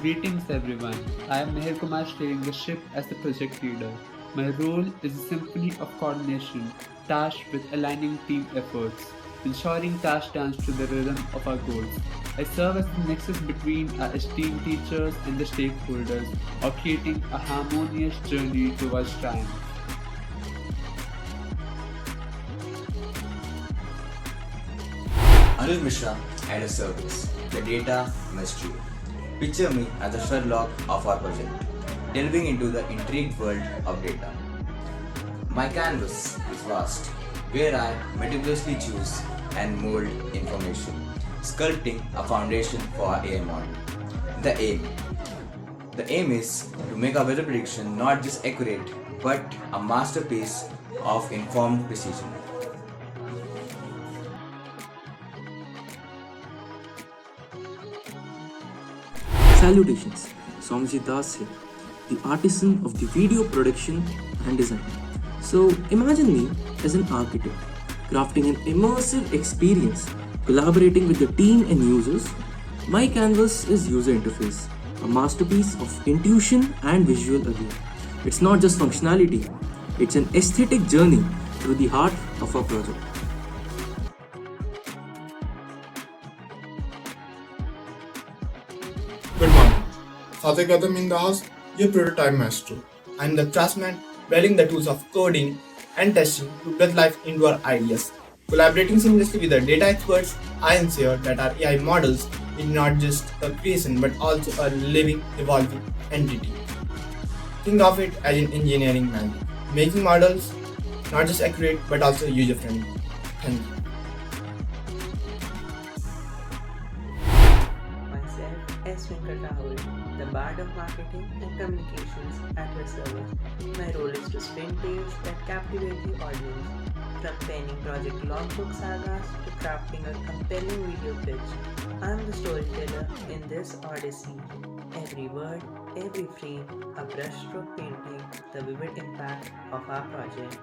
Greetings everyone. I am Mihir Kumar steering the ship as the project leader. My role is a symphony of coordination, tasked with aligning team efforts, ensuring tasks dance to the rhythm of our goals. I serve as the nexus between our esteemed teachers and the stakeholders, or creating a harmonious journey towards triumph. Anuj Mishra had a service, the data mystery. Picture me as the Sherlock of our project, delving into the intrigued world of data. My canvas is vast, where I meticulously choose and mold information, sculpting a foundation for our AI model. The aim. The aim is to make our weather prediction not just accurate, but a masterpiece of informed precision. Salutations, Sowmyajit here, the artisan of the video production and design. So imagine me as an architect, crafting an immersive experience, collaborating with the team and users. My canvas is user interface, a masterpiece of intuition and visual allure. It's not just functionality, it's an aesthetic journey through the heart of our project. Good morning. Satwik Gautam in the house, your prototype maestro. I'm the craftsman wearing the tools of coding and testing to breathe life into our ideas. Collaborating seamlessly with the data experts, I ensure that our AI models is not just a creation but also a living, evolving entity. Think of it as an engineering magic, making models not just accurate but also user friendly. Thank you. Myself as Venkat Rahul, the bard of marketing and communications at your service. My role is to spin tales that captivate the audience, from penning project logbook sagas to crafting a compelling video pitch. I'm the storyteller in this odyssey. Every word, every frame, a brushstroke painting the vivid impact of our project.